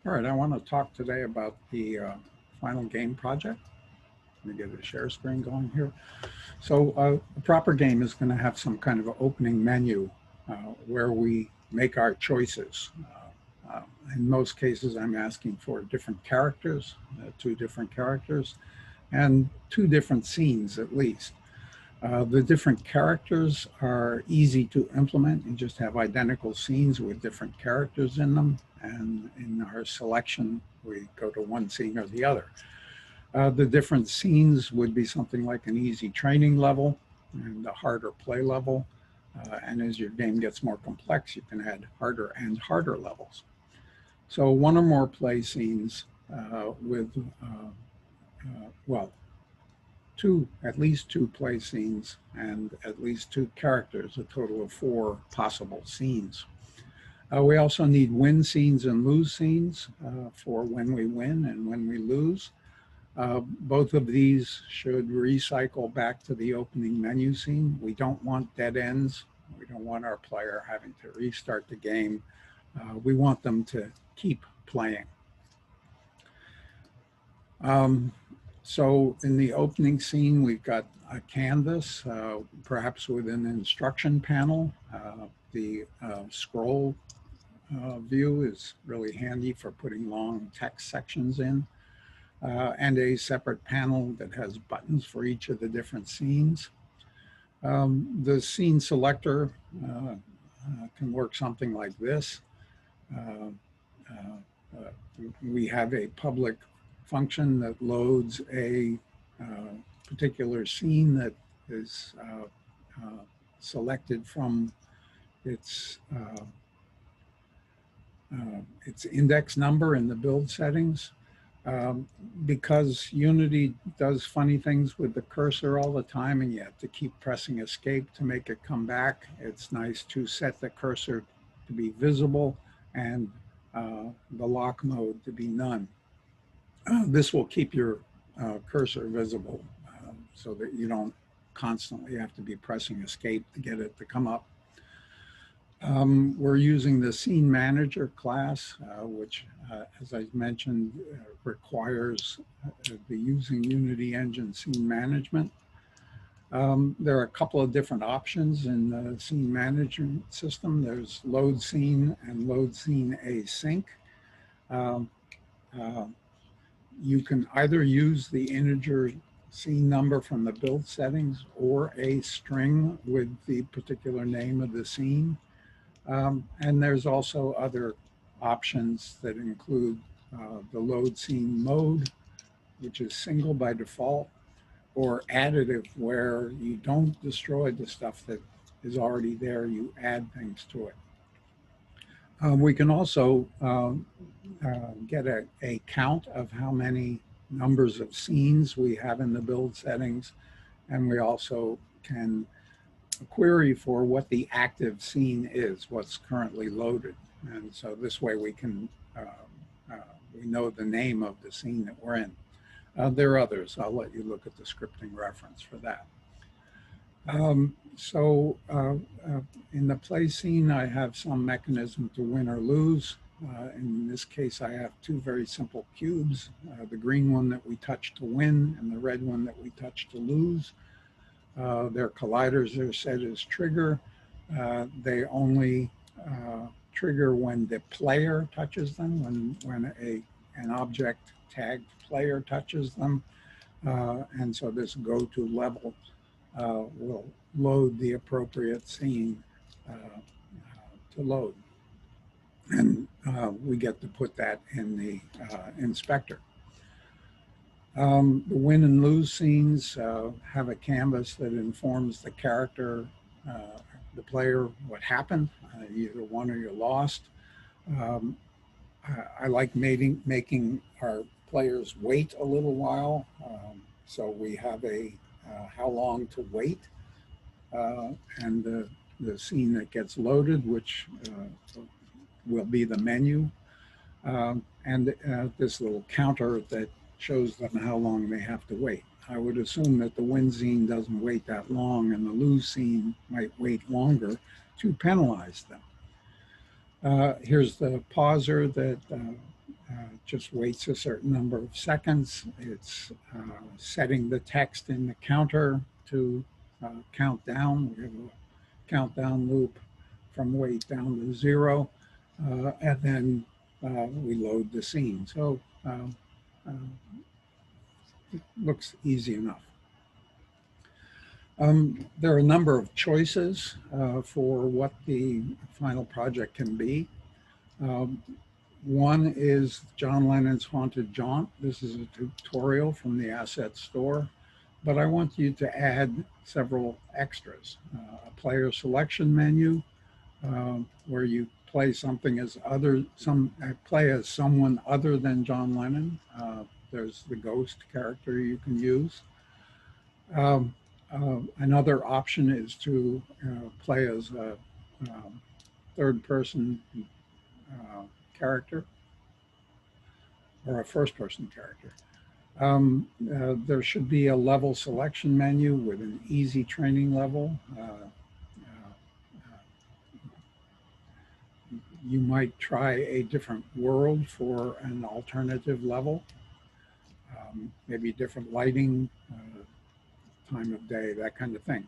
All right, I want to talk today about the final game project. Let me get a share screen going here. So a proper game is going to have some kind of an opening menu where we make our choices. In most cases, I'm asking for different characters, two different characters, and two different scenes at least. The different characters are easy to implement. You just have identical scenes with different characters in them. And in our selection, we go to one scene or the other. The different scenes would be something like an easy training level and a harder play level. And as your game gets more complex, you can add harder and harder levels. So one or more play scenes with, at least two play scenes and at least two characters, a total of 4 possible scenes. We also need win scenes and lose scenes for when we win and when we lose. Both of these should recycle back to the opening menu scene. We don't want dead ends. We don't want our player having to restart the game. We want them to keep playing. So in the opening scene, we've got a canvas, perhaps with an instruction panel. The scroll view is really handy for putting long text sections in, and a separate panel that has buttons for each of the different scenes. The scene selector can work something like this. We have a public function that loads a particular scene that is selected from its index number in the build settings. Because Unity does funny things with the cursor all the time and you have to keep pressing escape to make it come back, it's nice to set the cursor to be visible and the lock mode to be none. This will keep your cursor visible so that you don't constantly have to be pressing escape to get it to come up. We're using the Scene Manager class, which, as I mentioned, requires the using Unity Engine scene management. There are a couple of different options in the scene management system. There's load scene and load scene async. You can either use the integer scene number from the build settings or a string with the particular name of the scene. And there's also other options that include the load scene mode, which is single by default, or additive, where you don't destroy the stuff that is already there, you add things to it. We can also get a count of how many numbers of scenes we have in the build settings, and we also can query for what the active scene is, what's currently loaded. And so this way we can, we know the name of the scene that we're in. There are others. I'll let you look at the scripting reference for that. In the play scene, I have some mechanism to win or lose. In this case, I have 2 very simple cubes, the green one that we touch to win and the red one that we touch to lose. Their colliders are set as trigger. They only trigger when the player touches them, when an object tagged player touches them. And so this go-to level will load the appropriate scene to load. And we get to put that in the inspector. The win and lose scenes have a canvas that informs the character, the player, what happened, either won or you lost. I like making our players wait a little while. So we have a how long to wait, and the scene that gets loaded, which will be the menu, and this little counter that shows them how long they have to wait. I would assume that the win scene doesn't wait that long and the lose scene might wait longer to penalize them. Here's the pauser that just waits a certain number of seconds. It's setting the text in the counter to count down. We have a countdown loop from wait down to 0, and then we load the scene. So it looks easy enough. There are a number of choices for what the final project can be. One is John Lennon's Haunted Jaunt. This is a tutorial from the asset store, but I want you to add several extras. A player selection menu, where you play something as play as someone other than John Lennon. There's the ghost character you can use. Another option is to play as a third-person character or a first-person character. There should be a level selection menu with an easy training level. You might try a different world for an alternative level, maybe different lighting, time of day, that kind of thing.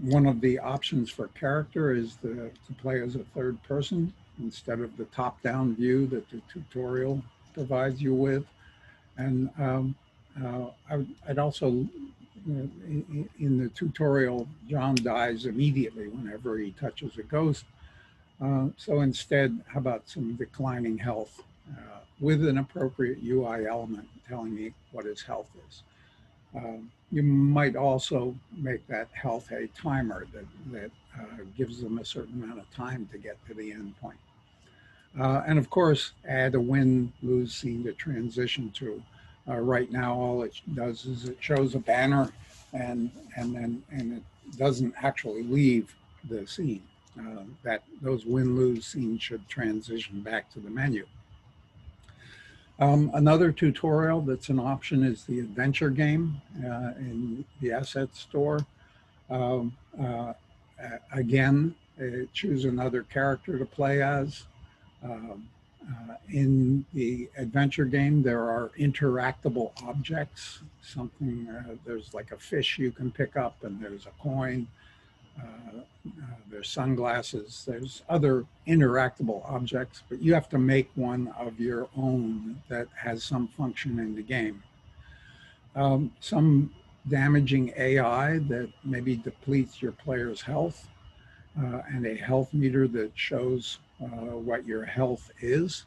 One of the options for character is to play as a third person instead of the top-down view that the tutorial provides you with. And I'd also, in the tutorial, John dies immediately whenever he touches a ghost. So instead, how about some declining health with an appropriate UI element telling me what his health is. You might also make that health a timer that gives them a certain amount of time to get to the end point. And of course, add a win-lose scene to transition to. Right now, all it does is it shows a banner and it doesn't actually leave the scene. Those win-lose scenes should transition back to the menu. Another tutorial that's an option is the adventure game in the asset store. Again, choose another character to play as. In the adventure game, there are interactable objects. There's like a fish you can pick up, and there's a coin. There's sunglasses, there's other interactable objects, but you have to make one of your own that has some function in the game. Some damaging AI that maybe depletes your player's health, and a health meter that shows what your health is,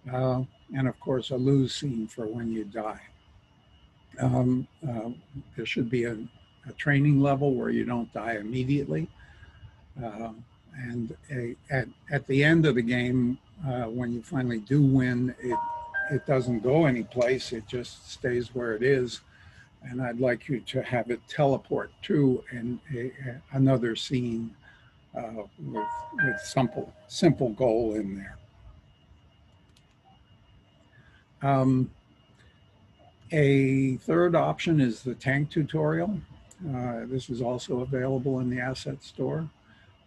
and of course a lose scene for when you die. There should be a training level where you don't die immediately. And at the end of the game, when you finally do win, it doesn't go anyplace, it just stays where it is. And I'd like you to have it teleport to another scene with simple goal in there. A third option is the tank tutorial. This is also available in the asset store.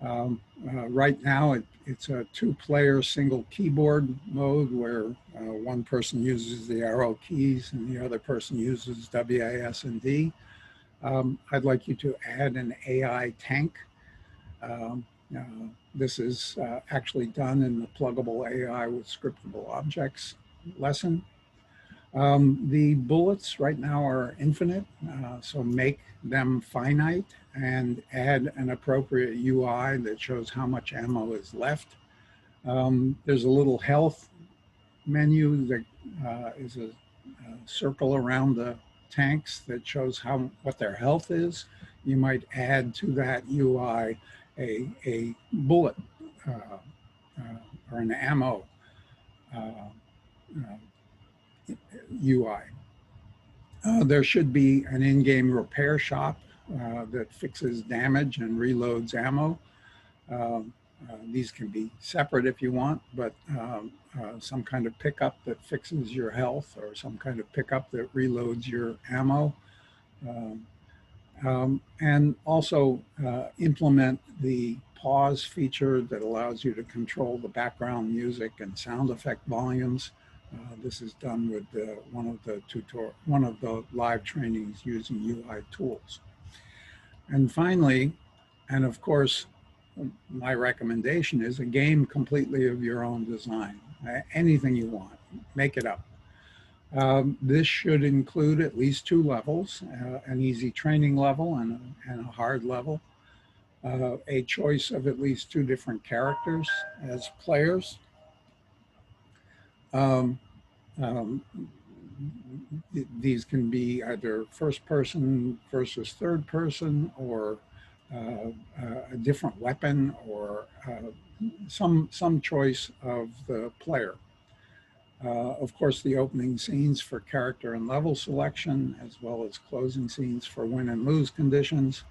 Right now, it's a two-player single keyboard mode where one person uses the arrow keys and the other person uses WAS and D. I'd like you to add an AI tank. This is actually done in the pluggable AI with scriptable objects lesson. The bullets right now are infinite, so make them finite and add an appropriate UI that shows how much ammo is left. There's a little health menu that is a circle around the tanks that shows what their health is. You might add to that UI a bullet or an ammo UI. There should be an in-game repair shop that fixes damage and reloads ammo. These can be separate if you want, but some kind of pickup that fixes your health or some kind of pickup that reloads your ammo. And also implement the pause feature that allows you to control the background music and sound effect volumes. This is done with one of the live trainings using UI tools. And finally, and of course, my recommendation is a game completely of your own design. Anything you want, make it up. This should include at least 2 levels, an easy training level and a hard level, a choice of at least 2 different characters as players. These can be either first person versus third person, or a different weapon, or some choice of the player. Of course, the opening scenes for character and level selection, as well as closing scenes for win and lose conditions,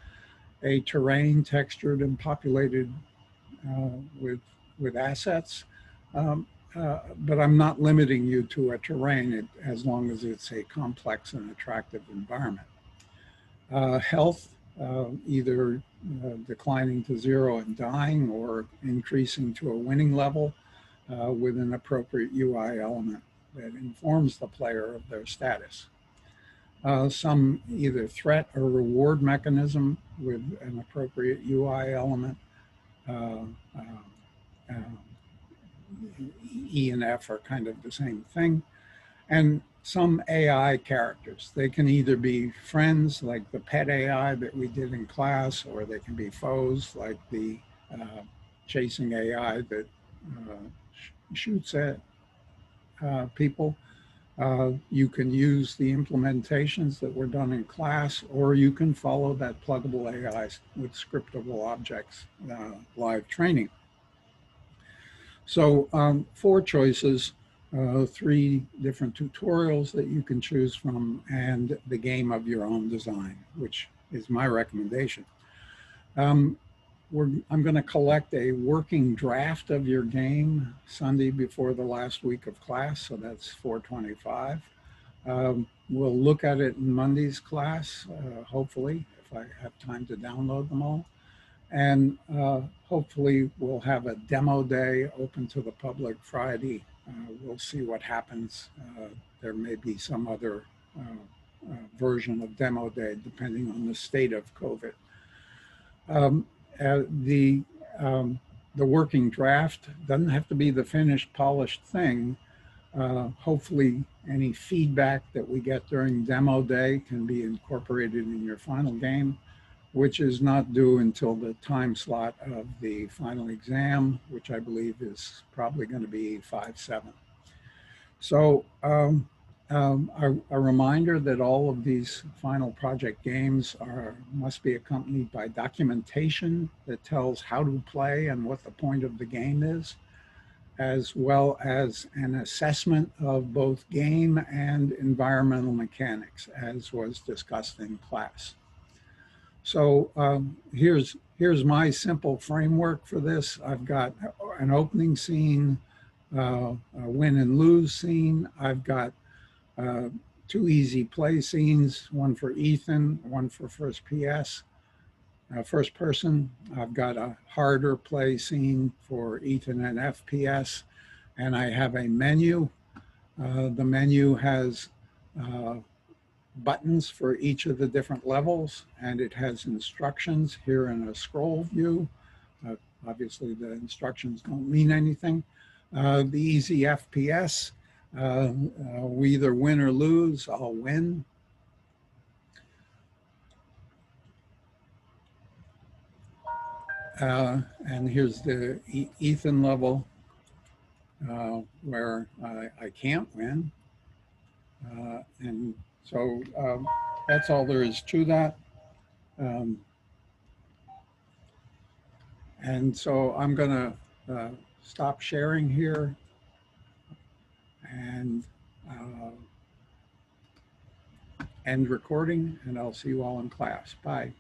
a terrain textured and populated with assets. But I'm not limiting you to a terrain as long as it's a complex and attractive environment. Health, either declining to 0 and dying, or increasing to a winning level with an appropriate UI element that informs the player of their status. Some either threat or reward mechanism with an appropriate UI element. E and F are kind of the same thing. And some AI characters. They can either be friends, like the pet AI that we did in class, or they can be foes, like the chasing AI that shoots at people. You can use the implementations that were done in class, or you can follow that pluggable AI with scriptable objects live training. So 4 choices, 3 different tutorials that you can choose from, and the game of your own design, which is my recommendation. I'm going to collect a working draft of your game Sunday before the last week of class, so that's 4/25. We'll look at it in Monday's class, hopefully, if I have time to download them all. And hopefully we'll have a demo day open to the public Friday. We'll see what happens. There may be some other version of demo day depending on the state of COVID. The working draft doesn't have to be the finished, polished thing. Hopefully any feedback that we get during demo day can be incorporated in your final game, which is not due until the time slot of the final exam, which I believe is probably going to be 5/7. So a reminder that all of these final project games must be accompanied by documentation that tells how to play and what the point of the game is, as well as an assessment of both game and environmental mechanics, as was discussed in class. So here's my simple framework for this. I've got an opening scene, a win and lose scene. I've got 2 easy play scenes, one for Ethan, one for first person. I've got a harder play scene for Ethan and FPS, and I have a menu. The menu has buttons for each of the different levels, and it has instructions here in a scroll view. Obviously the instructions don't mean anything. The easy FPS, we either win or lose. I'll win. And here's the Ethan level where I can't win. And so that's all there is to that. And so I'm going to stop sharing here and end recording, and I'll see you all in class. Bye.